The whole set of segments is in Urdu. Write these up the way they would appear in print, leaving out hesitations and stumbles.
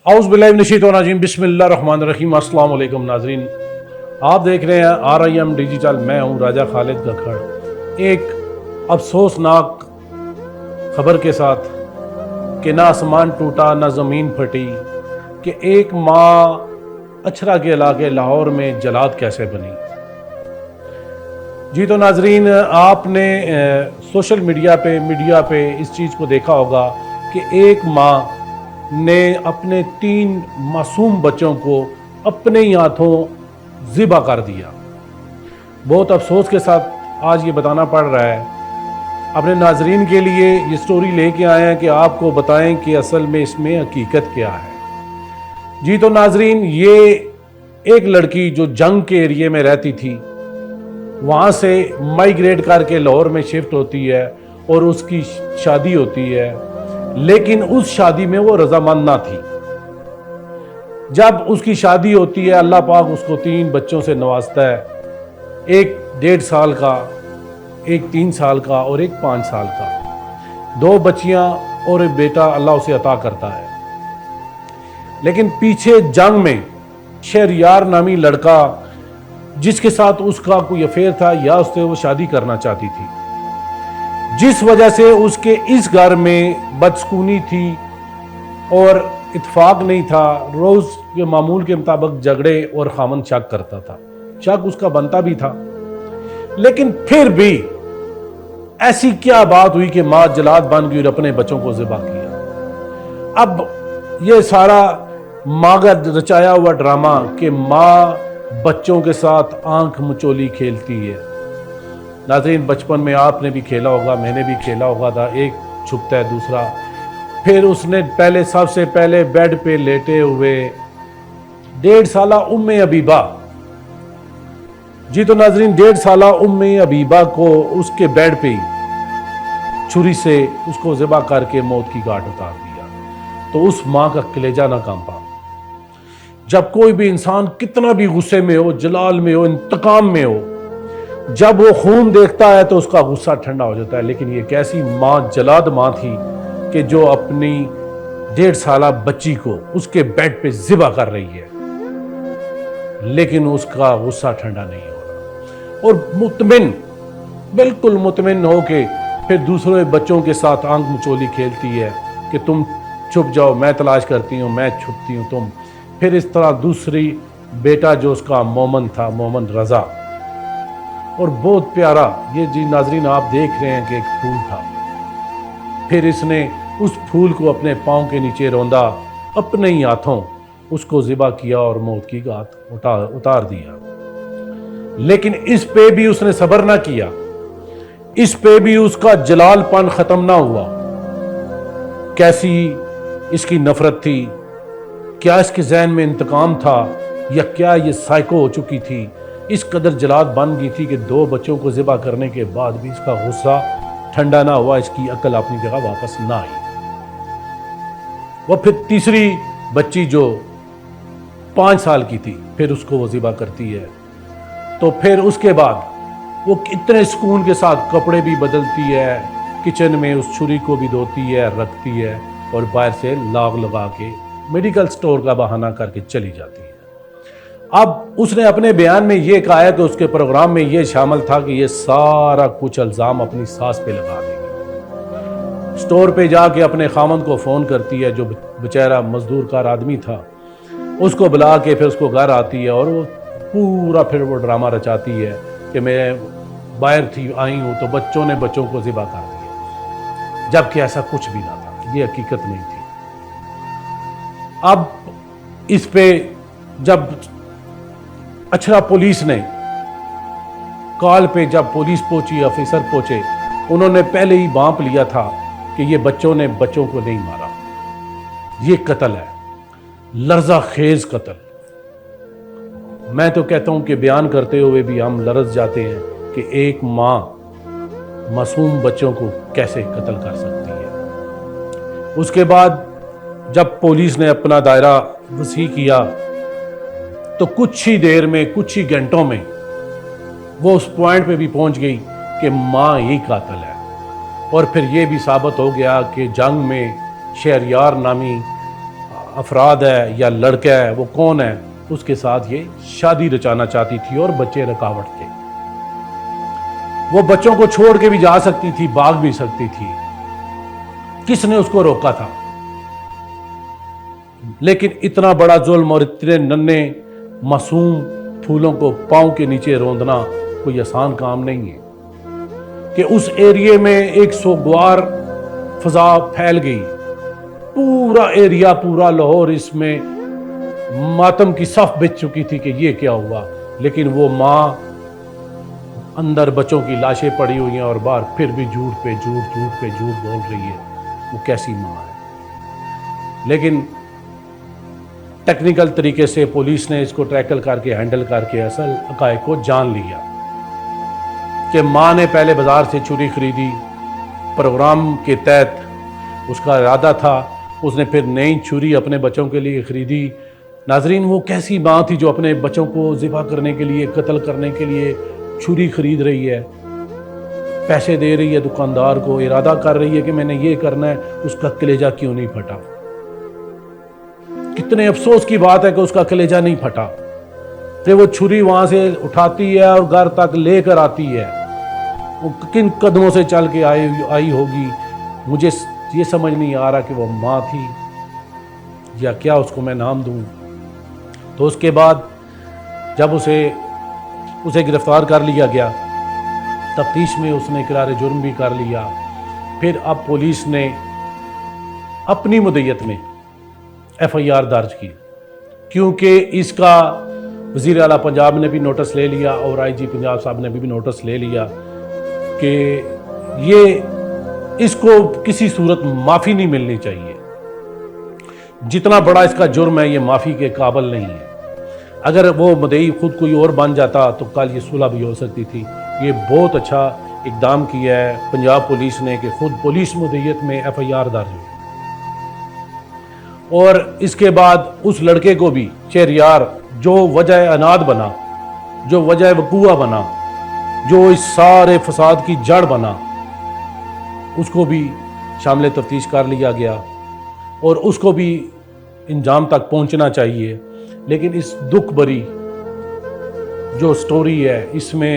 اعوذ باللہ من الشیطان الرجیم، بسم اللہ الرحمن الرحیم۔ السلام علیکم ناظرین، آپ دیکھ رہے ہیں RIM ڈیجیٹل، میں ہوں راجہ خالد گکھڑ۔ ایک افسوسناک خبر کے ساتھ کہ نہ آسمان ٹوٹا نہ زمین پھٹی، کہ ایک ماں اچھرا کے علاقے لاہور میں جلاد کیسے بنی۔ جی تو ناظرین، آپ نے سوشل میڈیا پہ اس چیز کو دیکھا ہوگا کہ ایک ماں نے اپنے 3 معصوم بچوں کو اپنے ہی ہاتھوں ذبح کر دیا۔ بہت افسوس کے ساتھ آج یہ بتانا پڑ رہا ہے، اپنے ناظرین کے لیے یہ سٹوری لے کے آئے ہیں کہ آپ کو بتائیں کہ اصل میں اس میں حقیقت کیا ہے۔ جی تو ناظرین، یہ ایک لڑکی جو جنگ کے ایریے میں رہتی تھی، وہاں سے مائیگریٹ کر کے لاہور میں شفٹ ہوتی ہے اور اس کی شادی ہوتی ہے، لیکن اس شادی میں وہ رضامند نہ تھی۔ جب اس کی شادی ہوتی ہے، اللہ پاک اس کو 3 بچوں سے نوازتا ہے، ایک 1.5 سال کا، ایک 3 سال کا اور ایک 5 سال کا۔ 2 بچیاں اور ایک بیٹا اللہ اسے عطا کرتا ہے۔ لیکن پیچھے جنگ میں شہریار نامی لڑکا، جس کے ساتھ اس کا کوئی افیئر تھا یا اس سے وہ شادی کرنا چاہتی تھی، جس وجہ سے اس کے اس گھر میں بدسکونی تھی اور اتفاق نہیں تھا، روز کے معمول کے مطابق جھگڑے اور خامن شک کرتا تھا۔ شک اس کا بنتا بھی تھا، لیکن پھر بھی ایسی کیا بات ہوئی کہ ماں جلاد بن گئی اور اپنے بچوں کو ذبح کیا۔ اب یہ سارا ماں کا رچایا ہوا ڈرامہ کہ ماں بچوں کے ساتھ آنکھ مچولی کھیلتی ہے۔ ناظرین، بچپن میں آپ نے بھی کھیلا ہوگا، میں نے بھی کھیلا ہوگا تھا، ایک چھپتا ہے دوسرا، پھر اس نے سب سے پہلے بیڈ پہ لیٹے ہوئے 1.5 سالہ ام حبیبہ، جی تو ناظرین 1.5 سالہ ام حبیبہ کو اس کے بیڈ پہ ہی چھری سے اس کو ذبح کر کے موت کی گھاٹ اتار دیا۔ تو اس ماں کا کلیجہ نہ کانپا۔ جب کوئی بھی انسان کتنا بھی غصے میں ہو، جلال میں ہو، انتقام میں ہو، جب وہ خون دیکھتا ہے تو اس کا غصہ ٹھنڈا ہو جاتا ہے۔ لیکن یہ کیسی ماں، جلاد ماں تھی کہ جو اپنی 1.5 سالہ بچی کو اس کے بیڈ پہ ذبح کر رہی ہے، لیکن اس کا غصہ ٹھنڈا نہیں ہو رہا، اور مطمئن، بالکل مطمئن ہو کے پھر دوسرے بچوں کے ساتھ آنکھ مچولی کھیلتی ہے کہ تم چھپ جاؤ، میں تلاش کرتی ہوں، میں چھپتی ہوں، تم۔ پھر اس طرح دوسری بیٹا جو اس کا مومن تھا، مومن رضا، اور بہت پیارا، یہ جی ناظرین آپ دیکھ رہے ہیں کہ ایک پھول تھا، پھر اس نے اس پھول کو اپنے پاؤں کے نیچے روندا، اپنے ہی ہاتھوں اس کو ذبح کیا اور موت کی گھاٹ اتار دیا۔ لیکن اس پہ بھی اس نے صبر نہ کیا، اس پہ بھی اس کا جلال پن ختم نہ ہوا۔ کیسی اس کی نفرت تھی، کیا اس کے ذہن میں انتقام تھا، یا کیا یہ سائیکو ہو چکی تھی، اس قدر جلاد بن گئی تھی کہ 2 بچوں کو ذبح کرنے کے بعد بھی اس کا غصہ ٹھنڈا نہ ہوا، اس کی عقل اپنی جگہ واپس نہ آئی۔ وہ پھر تیسری بچی جو 5 سال کی تھی، پھر اس کو وہ ذبح کرتی ہے۔ تو پھر اس کے بعد وہ اتنے سکون کے ساتھ کپڑے بھی بدلتی ہے، کچن میں اس چھری کو بھی دھوتی ہے، رکھتی ہے، اور باہر سے لاگ لگا کے میڈیکل سٹور کا بہانہ کر کے چلی جاتی ہے۔ اب اس نے اپنے بیان میں یہ کہا ہے کہ اس کے پروگرام میں یہ شامل تھا کہ یہ سارا کچھ الزام اپنی ساس پہ لگا دے گی۔ سٹور پہ جا کے اپنے خامند کو فون کرتی ہے، جو بیچارہ مزدور کار آدمی تھا، اس کو بلا کے پھر اس کو گھر آتی ہے، اور وہ پورا پھر وہ ڈرامہ رچاتی ہے کہ میں باہر تھی، آئی ہوں تو بچوں نے بچوں کو ذبح کر دیا، جبکہ ایسا کچھ بھی نہ تھا، یہ حقیقت نہیں تھی۔ اب اس پہ جب اچھرا پولیس نے کال پہ، جب پولیس پہنچی، آفیسر پہنچے، انہوں نے پہلے ہی بھانپ لیا تھا کہ یہ بچوں نے بچوں کو نہیں مارا، یہ قتل ہے، لرزہ خیز قتل۔ میں تو کہتا ہوں کہ بیان کرتے ہوئے بھی ہم لرز جاتے ہیں کہ ایک ماں معصوم بچوں کو کیسے قتل کر سکتی ہے۔ اس کے بعد جب پولیس نے اپنا دائرہ وسیع کیا تو کچھ ہی دیر میں، کچھ ہی گھنٹوں میں وہ اس پوائنٹ پہ بھی پہنچ گئی کہ ماں ہی قاتل ہے۔ اور پھر یہ بھی ثابت ہو گیا کہ جنگ میں شہریار نامی افراد ہے یا لڑکا ہے وہ کون ہے، اس کے ساتھ یہ شادی رچانا چاہتی تھی اور بچے رکاوٹ تھے۔ وہ بچوں کو چھوڑ کے بھی جا سکتی تھی، بھاگ بھی سکتی تھی، کس نے اس کو روکا تھا؟ لیکن اتنا بڑا ظلم اور اتنے ننھے معصوم پھولوں کو پاؤں کے نیچے روندنا کوئی آسان کام نہیں ہے کہ اس ایریے میں ایک سوگوار فضا پھیل گئی، پورا ایریا، پورا لاہور اس میں ماتم کی صف بچ چکی تھی کہ یہ کیا ہوا، لیکن وہ ماں اندر بچوں کی لاشیں پڑی ہوئی ہیں اور باہر پھر بھی جھوٹ پہ جھوٹ، جھوٹ پہ جھوٹ بول رہی ہے۔ وہ کیسی ماں ہے؟ لیکن ٹیکنیکل طریقے سے پولیس نے اس کو ٹریکل کر کے ہینڈل کر کے اصل حقائق کو جان لیا کہ ماں نے پہلے بازار سے چھری خریدی، پروگرام کے تحت اس کا ارادہ تھا، اس نے پھر نئی چھری اپنے بچوں کے لیے خریدی۔ ناظرین، وہ کیسی ماں تھی جو اپنے بچوں کو ذبح کرنے کے لیے، قتل کرنے کے لیے چھری خرید رہی ہے، پیسے دے رہی ہے دکاندار کو، ارادہ کر رہی ہے کہ میں نے یہ کرنا ہے، اس کا کلیجہ کیوں نہیں پھٹا؟ کتنے افسوس کی بات ہے کہ اس کا کلیجہ نہیں پھٹا کہ وہ چھری وہاں سے اٹھاتی ہے اور گھر تک لے کر آتی ہے۔ وہ کن قدموں سے چل کے آئی ہوگی، مجھے یہ سمجھ نہیں آ رہا کہ وہ ماں تھی یا کیا اس کو میں نام دوں۔ تو اس کے بعد جب اسے گرفتار کر لیا گیا، تفتیش میں اس نے اقرار جرم بھی کر لیا۔ پھر اب پولیس نے اپنی مدیت میں ایف آئی آر درج کی، کیونکہ اس کا وزیر اعلیٰ پنجاب نے بھی نوٹس لے لیا اور آئی جی پنجاب صاحب نے بھی نوٹس لے لیا کہ اس کو کسی صورت معافی نہیں ملنی چاہیے، جتنا بڑا اس کا جرم ہے یہ معافی کے قابل نہیں ہے۔ اگر وہ مدعی خود کوئی اور بن جاتا تو کل یہ صلح بھی ہو سکتی تھی۔ یہ بہت اچھا اقدام کیا ہے پنجاب پولیس نے کہ خود پولیس مدعیت میں ایف آئی آر درج ہوئی، اور اس کے بعد اس لڑکے کو بھی شہریار جو وجہ عناد بنا، جو وجہ وقوع بنا، جو اس سارے فساد کی جڑ بنا، اس کو بھی شامل تفتیش کر لیا گیا اور اس کو بھی انجام تک پہنچنا چاہیے۔ لیکن اس دکھ بھری جو سٹوری ہے، اس میں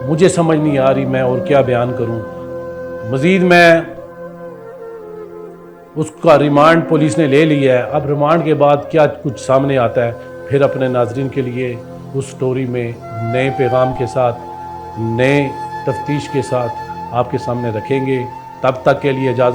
مجھے سمجھ نہیں آ رہی میں اور کیا بیان کروں۔ مزید میں اس کا ریمانڈ پولیس نے لے لیا ہے، اب ریمانڈ کے بعد کیا کچھ سامنے آتا ہے پھر اپنے ناظرین کے لیے اس سٹوری میں نئے پیغام کے ساتھ، نئے تفتیش کے ساتھ آپ کے سامنے رکھیں گے۔ تب تک کے لیے اجازت